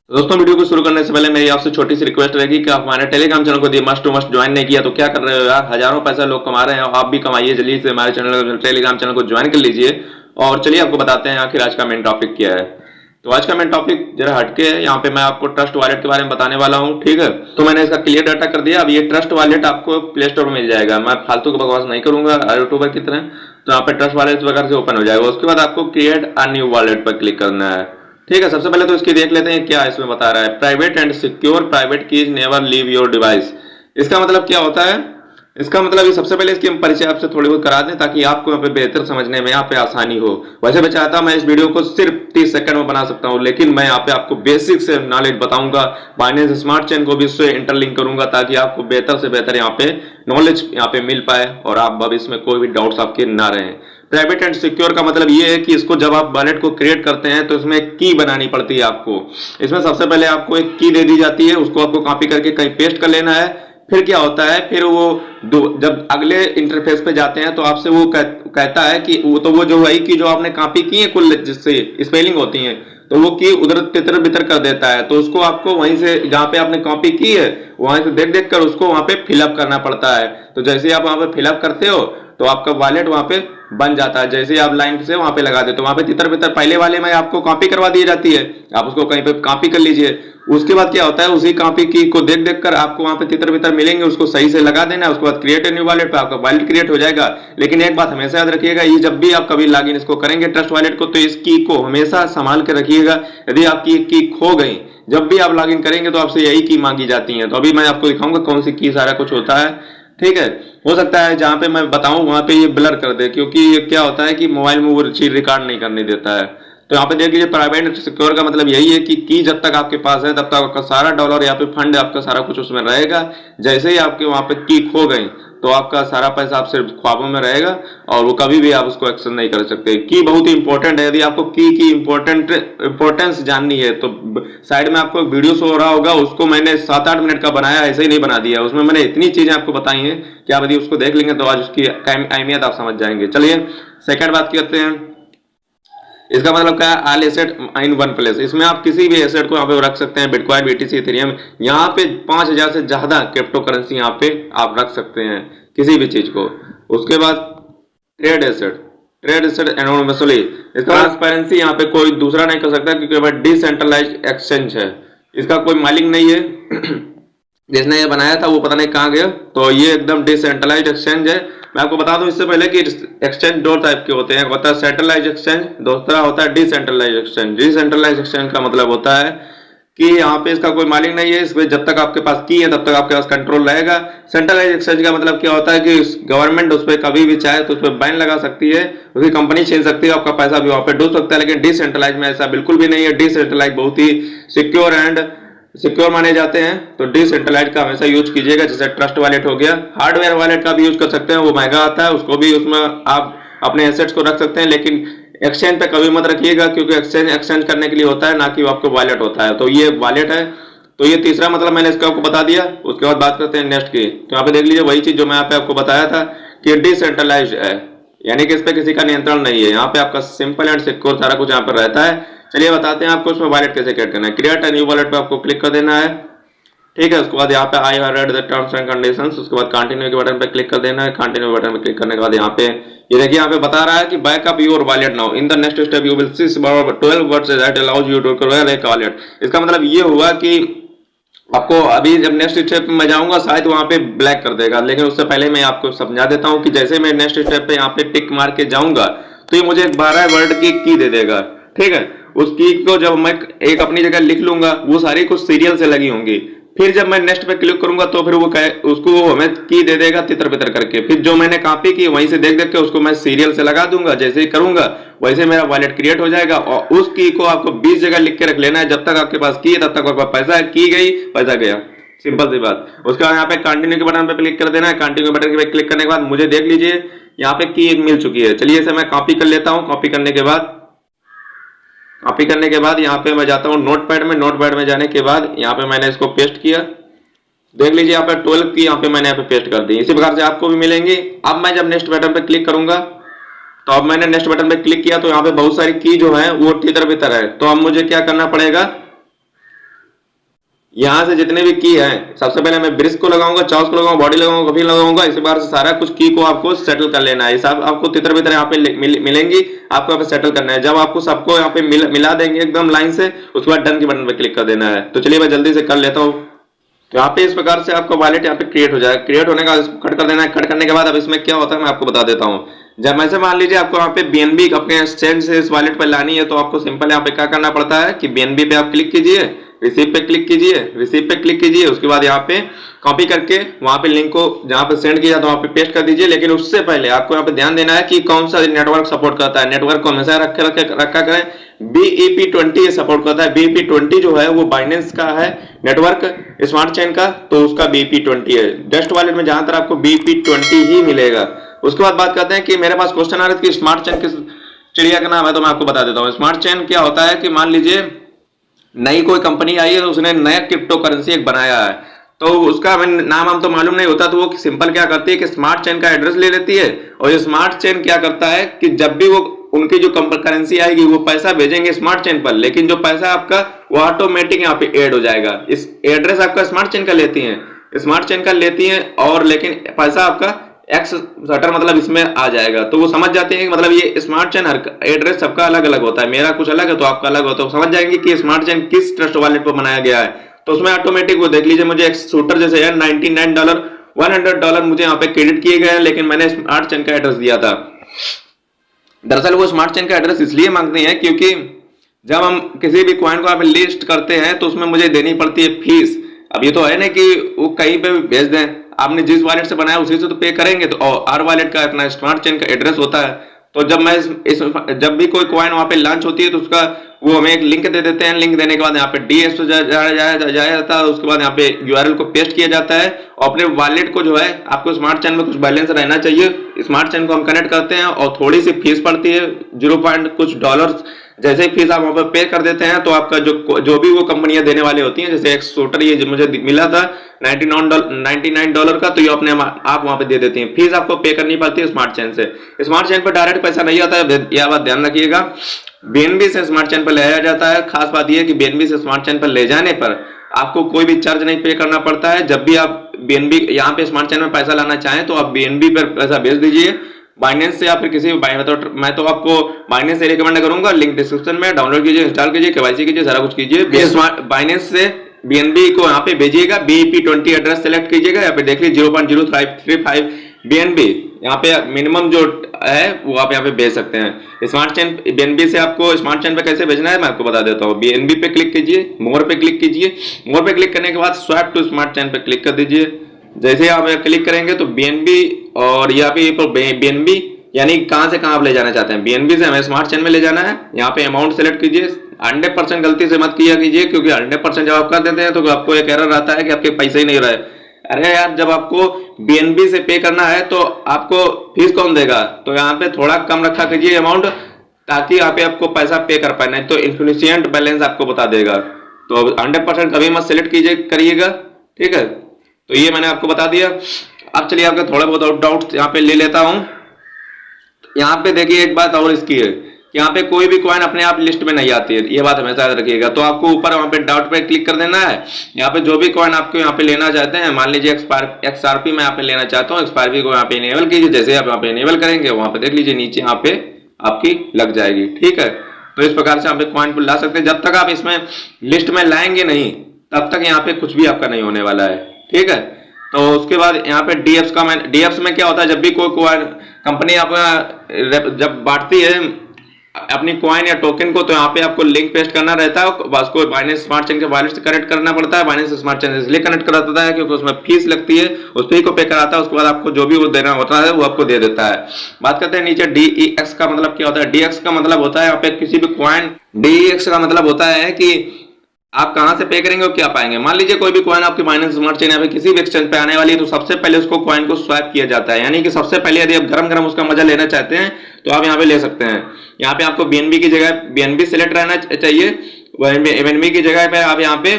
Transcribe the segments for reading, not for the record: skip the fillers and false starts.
तो दोस्तों वीडियो को शुरू करने से पहले मेरी आपसे छोटी सी रिक्वेस्ट रहेगी कि आप हमारे टेलीग्राम चैनल को मस्ट टू मस्ट ज्वाइन नहीं किया तो क्या कर रहे हो यार। हजारों पैसा लोग कमा रहे हैं और आप भी कमाइए, जल्दी से हमारे चैनल टेलीग्राम चैनल को ज्वाइन कर लीजिए। और चलिए आपको बताते हैं आखिर आज का मेन टॉपिक क्या है। तो आज का मेन टॉपिक जरा हटके है, यहाँ पे मैं आपको ट्रस्ट वॉलेट के बारे में बताने वाला हूँ। ठीक है, तो मैंने इसका क्लियर डाटा कर दिया। अब ये ट्रस्ट वॉलेट आपको प्ले स्टोर में मिल जाएगा। मैं फालतू की बकवास नहीं करूंगा यूट्यूबर की तरह। तो यहाँ पे ट्रस्ट वॉलेट वगैरह से ओपन हो जाएगा। उसके बाद आपको क्रिएट अ न्यू वॉलेट पर क्लिक करना है। ठीक है, सबसे पहले तो इसकी देख लेते हैं क्या इसमें बता रहा है। Private and secure private keys never leave your device. इसका मतलब क्या होता है? इसका मतलब ये सबसे पहले इसकी हम परिचय आपसे थोड़ी बहुत करा दें ताकि आपको यहाँ पे बेहतर समझने में यहाँ पे आसानी हो। वैसे मैं चाहता मैं इस वीडियो को सिर्फ 30 सेकंड में बना सकता हूँ, लेकिन मैं यहाँ पे आपको बेसिक से नॉलेज बताऊंगा। बाइनेंस स्मार्ट चेन को भी इससे इंटरलिंक करूंगा ताकि आपको बेहतर से बेहतर यहाँ पे नॉलेज यहाँ पे मिल पाए और आप भविष्य में कोई भी डाउट्स आपके ना रहे। प्राइवेट एंड सिक्योर का मतलब ये है कि इसको जब आप वॉलेट को क्रिएट करते हैं तो इसमें एक की बनानी पड़ती है आपको। इसमें सबसे पहले आपको एक की दे दी जाती है, उसको आपको कॉपी करके कहीं पेस्ट कर लेना है। फिर क्या होता है, फिर वो जब अगले इंटरफेस पे जाते हैं तो आपसे वो कहता है कि वो जो वही की जो आपने कॉपी की है कुल जिससे स्पेलिंग होती है तो वो की उधर तितर बितर कर देता है। तो उसको आपको वहीं से जहां पे आपने कॉपी की है वहां से देख देख कर उसको वहां पे फिलअप करना पड़ता है। तो जैसे ही आप वहां पे फिलअप करते हो तो आपका वॉलेट वहां पे बन जाता है। जैसे ही आप लाइन से वहां पे लगा दे तो वहां पे तितर बितर पहले वाले में आपको कॉपी करवा दी जाती है, आप उसको कहीं पे कॉपी कर लीजिए। उसके बाद क्या होता है, उसी कॉपी की को देख देख कर आपको वहां पे तितर बितर मिलेंगे, उसको सही से लगा देना है। उसके बाद क्रिएट न्यू वॉलेट पे आपका वॉलेट क्रिएट हो जाएगा। लेकिन एक बात हमेशा याद रखिएगा, ये जब भी आप कभी लॉगिन इसको करेंगे ट्रस्ट वॉलेट को तो इस की को हमेशा संभाल के रखिएगा। यदि आपकी की खो गई, जब भी आप लॉगिन करेंगे तो आपसे यही की मांगी जाती है। तो अभी मैं आपको दिखाऊंगा कौन सी की सारा कुछ होता है। ठीक है, हो सकता है जहां पे मैं बताऊं वहां पे ये ब्लर कर दे, क्योंकि ये क्या होता है कि मोबाइल में वो चीज रिकॉर्ड नहीं करने देता है। तो यहाँ पे देख लीजिए, प्राइवेट सिक्योर का मतलब यही है कि जब तक आपके पास है तब तक आपका सारा डॉलर या फिर फंड आपका सारा कुछ उसमें रहेगा। जैसे ही आपके वहां पे की खो गई तो आपका सारा पैसा आप सिर्फ ख्वाबों में रहेगा और वो कभी भी आप उसको एक्सेस नहीं कर सकते। की बहुत ही इंपॉर्टेंट है। यदि आपको की इंपॉर्टेंस जाननी है तो साइड में आपको एक वीडियो शो हो रहा होगा, उसको मैंने 7-8 मिनट का बनाया, ऐसे ही नहीं बना दिया। उसमें मैंने इतनी चीजें आपको बताई हैं कि आप यदि उसको देख लेंगे तो आज उसकी अहमियत आप समझ जाएंगे। चलिए सेकंड बात करते हैं। इसका मतलब क्या है, all asset in one place. इसमें आप किसी भी एसेट को यहाँ पे रख सकते हैं, बिटकॉइन, बीटीसी, इथेरियम। यहाँ पे 5000 से ज्यादा क्रिप्टो करेंसी यहाँ पे आप रख सकते हैं किसी भी चीज को। उसके बाद ट्रेड एसेट एनोनिमसली। इसका ट्रांसपेरेंसी यहाँ पे कोई दूसरा नहीं कर सकता क्योंकि डिसेंट्रलाइज्ड एक्सचेंज है। इसका कोई मालिक नहीं है, जिसने ये बनाया था वो पता नहीं कहाँ गया। तो ये एकदम डिसेंट्रलाइज्ड एक्सचेंज है। मैं आपको बता दूं इससे पहले कि एक्सचेंज दो टाइप के होते हैं, एक होता है सेंट्रलाइज एक्सचेंज, दूसरा होता है डिसेंट्रलाइज एक्सचेंज। डिसेंट्रलाइज एक्सचेंज का मतलब होता है कि यहाँ पे इसका कोई मालिक नहीं है, इसमें जब तक आपके पास की है तब तक आपके पास कंट्रोल रहेगा। सेंट्रलाइज एक्सचेंज का मतलब क्या होता है कि गवर्नमेंट उस पर कभी भी चाहे तो उस पर बैन लगा सकती है, उसकी कंपनी छीन सकती है, आपका पैसा भी वहां पे डूब सकता है। लेकिन डिसेंट्रलाइज में ऐसा बिल्कुल भी नहीं है। डिसेंट्रलाइज बहुत ही सिक्योर माने जाते हैं। तो डिसेंट्रलाइज्ड का हमेशा यूज कीजिएगा। जैसे ट्रस्ट वॉलेट हो गया, हार्डवेयर वॉलेट का भी यूज कर सकते हैं, वो महंगा आता है, उसको भी उसमें आप अपने एसेट्स को रख सकते हैं। लेकिन एक्सचेंज पे कभी मत रखिएगा क्योंकि एक्सचेंज करने के लिए होता है, ना कि आपको वॉलेट होता है। तो ये वॉलेट है। तो ये तीसरा मतलब मैंने इसका आपको बता दिया। उसके बाद बात करते हैं नेक्स्ट की। तो यहाँ पे देख लीजिए वही चीज जो मैं यहाँ पे आपको बताया था कि डिसेंट्रलाइज्ड है, यानी कि इस पे किसी का नियंत्रण नहीं है। यहाँ पे आपका सिंपल एंड सिक्योर सारा कुछ यहाँ पर रहता है। चलिए बताते हैं आपको इसमें वॉलेट कैसे क्रिएट करना है। क्रिएट अ न्यू वॉलेट पे आपको क्लिक कर देना है। ठीक है, उसके बाद यहाँ पे I have read the terms and conditions. उसके बाद कंटिन्यू के बटन पे क्लिक कर देना है। कंटिन्यू बटन पे क्लिक करने के बाद यहाँ पे ये देखिए यहाँ पे बता रहा है कि backup your wallet now in the next step you will see 12 words that allows you to create a wallet. इसका मतलब ये हुआ कि आपको अभी जब नेक्स्ट स्टेप में जाऊंगा शायद वहां पे ब्लैक कर देगा, लेकिन उससे पहले मैं आपको समझा देता हूं कि जैसे मैं नेक्स्ट स्टेप पे यहाँ पे टिक मार के जाऊंगा तो ये मुझे 12 वर्ड की दे देगा। ठीक है, उस की को जब मैं एक अपनी जगह लिख लूंगा वो सारी कुछ सीरियल से लगी होंगी। फिर जब मैं नेक्स्ट पे क्लिक करूंगा तो फिर वो उसको हमें की दे देगा तितर बितर करके। फिर जो मैंने कॉपी की वहीं से देख देख के उसको मैं सीरियल से लगा दूंगा। जैसे ही करूंगा वैसे मेरा वॉलेट क्रिएट हो जाएगा। और उस की को आपको 20 जगह लिख के रख लेना है। जब तक आपके पास की है तब तक आपका पैसा है, की गई पैसा गया, सिंपल सी बात। उसके बाद यहाँ पे कंटिन्यू के बटन पे क्लिक कर देना है। कंटिन्यू बटन पे क्लिक करने के बाद मुझे देख लीजिए यहाँ पे की एक मिल चुकी है। चलिए इसे मैं कॉपी कर लेता हूँ। कॉपी करने के बाद यहाँ पे मैं जाता हूँ नोटपैड में। नोटपैड में जाने के बाद यहाँ पे मैंने इसको पेस्ट किया। देख लीजिए यहाँ पे 12 की यहाँ पे मैंने यहाँ पे पेस्ट कर दी। इसी प्रकार से आपको भी मिलेंगे। अब मैं जब नेक्स्ट बटन पे क्लिक करूंगा तो अब मैंने नेक्स्ट बटन पे क्लिक किया तो यहाँ पे बहुत सारी की जो है वो तितर बितर है। तो अब मुझे क्या करना पड़ेगा, यहाँ से जितने भी की है, सबसे पहले मैं ब्रिस्क को लगाऊंगा, चॉस को लगाऊंगा, बॉडी लगाऊंगा, कभी लगाऊंगा। इसी बार से सारा कुछ की को आपको सेटल कर लेना है। सब आपको तितर बितर यहाँ पे मिलेंगी, आपको यहाँ पे सेटल करना है। जब आपको सबको यहाँ पे मिला देंगे एकदम लाइन से, उसके बाद डन के बटन पे क्लिक कर देना है। तो चलिए मैं जल्दी से कर लेता हूँ। तो यहाँ पे इस प्रकार से आपका वॉलेट यहाँ पे क्रिएट हो जाएगा। क्रिएट होने का इसको कट कर देना है। कट करने के बाद अब इसमें क्या होता है मैं आपको बता देता हूँ। जब ऐसे मान लीजिए आपको यहाँ पे BNB अपने एक्सचेंज से इस वॉलेट पर लानी है, तो आपको सिंपल यहाँ पे क्या करना पड़ता है कि BNB पे आप क्लिक कीजिए, रिसीव पे क्लिक कीजिए, रिसीव पे क्लिक कीजिए, उसके बाद यहाँ पे कॉपी करके वहां पे लिंक को जहाँ पे सेंड किया तो वहां पे पेस्ट कर दीजिए। लेकिन उससे पहले आपको यहाँ पे ध्यान देना है कि कौन सा नेटवर्क सपोर्ट करता है। नेटवर्क को हमेशा रखा करें। BEP20 सपोर्ट करता है। BEP20 जो है वो बाइनेंस का है नेटवर्क, स्मार्ट चेन का, तो उसका BEP20 है। डस्ट वॉलेट में जहां तक आपको BEP20 ही मिलेगा। उसके बाद बात करते हैं कि मेरे पास क्वेश्चन आ रहा है कि स्मार्ट चेन किस चिड़िया का नाम है, तो मैं आपको बता देता हूँ। स्मार्ट चेन क्या होता है कि मान लीजिए नई कोई कंपनी आई है, तो उसने नया क्रिप्टो करेंसी एक बनाया है, तो उसका नाम हम तो मालूम नहीं होता, तो वो सिंपल क्या करती है कि स्मार्ट चेन का एड्रेस ले लेती है। और ये स्मार्ट चेन क्या करता है कि जब भी वो उनकी जो करेंसी आएगी वो पैसा भेजेंगे स्मार्ट चेन पर, लेकिन जो पैसा आपका वो ऑटोमेटिक यहाँ पे ऐड हो जाएगा। इस एड्रेस आपका स्मार्ट चेन का लेती है, स्मार्ट चेन का लेती है, और लेकिन पैसा आपका एक्स सटर मतलब इसमें आ जाएगा। तो वो समझ जाते हैं कि मतलब ये स्मार्ट चेन एड्रेस सबका अलग अलग होता है, मेरा कुछ अलग है तो आपका अलग होता है। तो समझ जाएंगे कि स्मार्ट चेन किस ट्रस्ट वॉलेट पर बनाया गया है। तो उसमें ऑटोमेटिक वो देख लीजिए, मुझे एक्स शूटर जैसे है $99 $100 मुझे यहाँ पे क्रेडिट किए गए हैं, लेकिन मैंने स्मार्ट चेन का एड्रेस दिया था। दरअसल वो स्मार्ट चेन का एड्रेस इसलिए मांगते हैं क्योंकि जब हम किसी भी कॉइन को यहाँ पे लिस्ट करते हैं तो उसमें मुझे देनी पड़ती है फीस। अब ये तो है ना कि वो कहीं पे भी भेज दें, आपने जिस वॉलेट से बनाया उसी से तो पे करेंगे। तो आर वॉलेट का अपना स्मार्ट चेन का एड्रेस होता है। तो जब मैं जब भी कोई कॉइन वहां पे लॉन्च होती है तो उसका वो हमें एक लिंक दे देते हैं। लिंक देने के बाद यहाँ पे डीएस पे जाया जाता है, उसके बाद यहाँ पे यूआरएल को पेस्ट किया जाता है। और अपने वॉलेट को जो है आपको स्मार्ट चेन में कुछ बैलेंस रहना चाहिए, स्मार्ट चेन को हम कनेक्ट करते हैं और थोड़ी सी फीस पड़ती है, 0. कुछ डॉलर। जैसे ही फीस आप वहां पर पे कर देते हैं तो आपका जो भी वो कंपनियां देने वाली होती हैं, जैसे एक शूटर ये मुझे मिला था $99 का, तो ये अपने आप वहां पे दे देती हैं। फीस आपको पे करनी पड़ती है स्मार्ट चेन से। स्मार्ट चेन पर डायरेक्ट पैसा नहीं आता है, यह बात ध्यान रखिएगा। BNB से स्मार्ट चेन पर ले जाया जाता है। खास बात यह कि BNB से स्मार्ट चेन पर ले जाने पर आपको कोई भी चार्ज नहीं पे करना पड़ता है। जब भी आप BNB यहाँ पे स्मार्ट चेन में पैसा लाना चाहें तो आप BNB पर पैसा भेज दीजिए, बाइनेंस से या फिर किसी भी मैं तो आपको बाइनेंस से रिकमेंड करूंगा। लिंक डिस्क्रिप्शन में, डाउनलोड कीजिए, इंस्टॉल कीजिए, KYC कीजिए, सारा कुछ कीजिए। बाइनेंस से BNB को यहाँ पे भेजिएगा, BEP20 एड्रेस सेलेक्ट कीजिएगा, यहाँ पे देख लीजिए 0.0535 BNB यहाँ पे मिनिमम जो है वो आप यहाँ पे भेज सकते हैं। स्मार्ट चेन BNB से आपको स्मार्ट चेन पे कैसे भेजना है मैं आपको बता देता हूँ। BNB पे क्लिक कीजिए, मोर पे क्लिक कीजिए, मोर पे क्लिक करने के बाद स्वैप टू स्मार्ट चेन पे क्लिक कर दीजिए। जैसे आप क्लिक करेंगे तो BNB और यहाँ पे BNB यानी कहां से कहां आप ले जाना चाहते हैं। BNB से हमें स्मार्ट चेन में ले जाना है। यहाँ पे अमाउंट सेलेक्ट कीजिए। 100% गलती से मत किया कीजिए, क्योंकि 100% जब आप कर देते हैं तो आपको एक एरर आता है कि आपके पैसे ही नहीं रहे। अरे यार, जब आपको BNB से पे करना है तो आपको फीस कौन देगा, तो यहाँ पे थोड़ा कम रखा कीजिए अमाउंट, ताकि यहाँ पे आपको पैसा पे कर पाए, नहीं तो इनफिशिएंट बैलेंस आपको बता देगा। तो 100% कभी मत सेलेक्ट कीजिए करिएगा, ठीक है। तो ये मैंने आपको बता दिया। अब चलिए आपके थोड़े बहुत डाउट्स यहाँ पे ले लेता हूँ। यहाँ पे देखिए एक बात और इसकी है कि यहाँ पे कोई भी कॉइन अपने आप लिस्ट में नहीं आती है, ये बात हमेशा याद रखिएगा। तो आपको ऊपर वहाँ पे डॉट पे क्लिक कर देना है। यहाँ पे जो भी कॉइन आपको यहाँ पे लेना चाहते हैं, मान लीजिए XRP मैं यहाँ पे लेना चाहता हूँ, XRP को यहाँ पे इनेबल कीजिए। जैसे आप यहाँ पे इनेबल करेंगे वहाँ पे देख लीजिए नीचे यहाँ पे आपकी लग जाएगी, ठीक है। तो इस प्रकार से आप कॉइन को ला सकते हैं। जब तक आप इसमें लिस्ट में लाएंगे नहीं तब तक यहाँ पे कुछ भी आपका नहीं होने वाला है, ठीक है। तो उसके बाद यहाँ पे DApps में क्या होता है, जब भी कोई कंपनी आपका जब बांटती है अपनी कॉइन या टोकन को, तो यहाँ पे आपको लिंक पेस्ट करना रहता है। बस को बाइनेंस स्मार्ट चेन के वॉलेट से कनेक्ट करना पड़ता है। बाइनेंस स्मार्ट चेन इसलिए कनेक्ट कराता है क्योंकि उसमें फीस लगती है, उस फी को पे कराता है। उसके बाद आपको जो भी वो देना होता है वो आपको दे देता है। बात करते हैं नीचे DEX का मतलब क्या होता है। DEX का मतलब होता है यहाँ पे किसी भी कॉइन, DEX का मतलब होता है कि आप कहां से पे करेंगे और क्या पाएंगे। मान लीजिए कोई भी कॉइन आपकी बाइनेंस स्मार्ट चेन या फिर किसी भी एक्सचेंज पे आने वाली है, तो सबसे पहले उसको कॉइन को स्वैप किया जाता है। यानी कि सबसे पहले यदि आप गरम उसका मजा लेना चाहते हैं तो आप यहाँ पे ले सकते हैं। यहाँ पे आपको BNB की जगह BNB सिलेक्ट रहना चाहिए। BNB की जगह पे आप यहाँ पे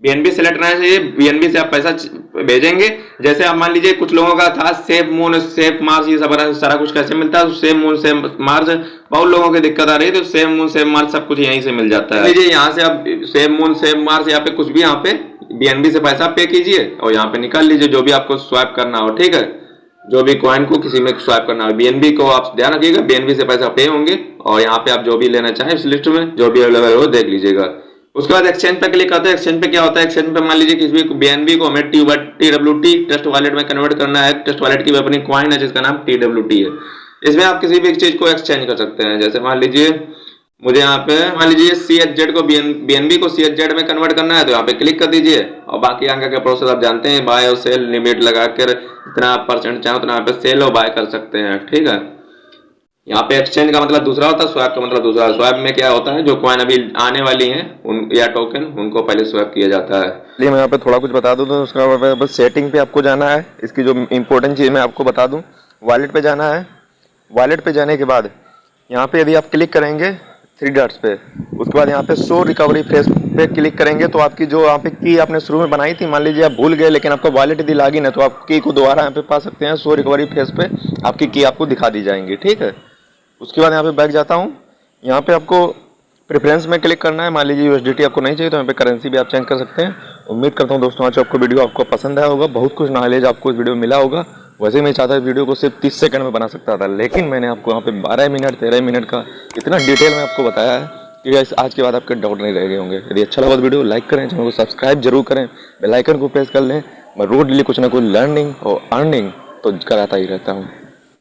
BNB सेलेक्ट रहना चाहिए। BNB से आप पैसा भेजेंगे। जैसे आप मान लीजिए कुछ लोगों का था सेफ मून सेफ मार्स, ये सब सारा कुछ कैसे मिलता है। सेफ मून सेफ मार्स बहुत लोगों की दिक्कत आ रही है, तो सेफ मून सेफ मार्स सब कुछ यहीं से मिल जाता है। लीजिए यहाँ से आप सेफ मून सेफ मार्स यहाँ पे कुछ भी यहाँ पे BNB से पैसा पे कीजिए और यहाँ पे निकाल लीजिए जो भी आपको स्वैप करना हो, ठीक है। जो भी कॉइन को किसी में स्वैप करना हो, BNB को आप ध्यान रखिएगा, BNB से पैसा पे होंगे और यहाँ पे आप जो भी लेना चाहें इस लिस्ट में जो भी अवेलेबल हो देख लीजिएगा। उसके बाद एक्सचेंज पे क्लिक करते हैं। एक्सचेंज पे क्या होता है, एक्सचेंज पे मान लीजिए किसी भी BNB को हमें TWT ट्रस्ट वॉलेट में कन्वर्ट करना है। ट्रस्ट वॉलेट की अपनी कॉइन है जिसका नाम TWT है। इसमें आप किसी भी एक चीज को एक्सचेंज कर सकते हैं। जैसे मान लीजिए मुझे यहाँ पे मान लीजिए CHZ को BNB को CHZ में कन्वर्ट करना है तो यहाँ पे क्लिक कर दीजिए और बाकी आगे का प्रोसेस आप जानते हैं, बाय और सेल लिमिट लगाकर इतना % चाहे उतना यहाँ पे सेल और बाय कर सकते हैं, ठीक है। यहाँ पे एक्सचेंज का मतलब दूसरा होता है, स्वैप का मतलब दूसरा। स्वैप में क्या होता है, जो कॉइन अभी आने वाली हैं उन या टोकन उनको पहले स्वैप किया जाता है। चलिए मैं यहाँ पे थोड़ा कुछ बता दूं तो उसका बस सेटिंग पे आपको जाना है। इसकी जो इंपॉर्टेंट चीज़ मैं आपको बता दूं, वॉलेट पे जाना है। वॉलेट पे जाने के बाद यहाँ पे यदि आप क्लिक करेंगे 3 डॉट्स पे, उसके बाद यहाँ पे शो रिकवरी फेस पे क्लिक करेंगे तो आपकी जो यहाँ पे की आपने शुरू में बनाई थी, मान लीजिए आप भूल गए लेकिन आपका वॉलेट यदि लॉगिन है तो आप की को दोबारा यहाँ पे पा सकते हैं। शो रिकवरी फेस पे आपकी की आपको दिखा दी जाएंगी, ठीक है। उसके बाद यहाँ पे बैक जाता हूँ। यहाँ पे आपको प्रेफरेंस में क्लिक करना है। मान लीजिए USDT आपको नहीं चाहिए तो यहाँ पे करेंसी भी आप चेंज कर सकते हैं। उम्मीद करता हूँ दोस्तों आज आपको वीडियो आपको पसंद आया होगा, बहुत कुछ नॉलेज आपको इस वीडियो में मिला होगा। वैसे मैं चाहता वीडियो को सिर्फ 30 सेकंड में बना सकता था, लेकिन मैंने आपको यहाँ पे 12 मिनट 13 मिनट का इतना डिटेल में आपको बताया है कि आज के बाद आपके डाउट नहीं रह गए होंगे। यदि अच्छा लगा तो वीडियो लाइक करें, चैनल को सब्सक्राइब जरूर करें, बेल आइकन को प्रेस कर लें। मैं रोज डेली कुछ ना कुछ लर्निंग और अर्निंग तो कराता ही रहता हूँ।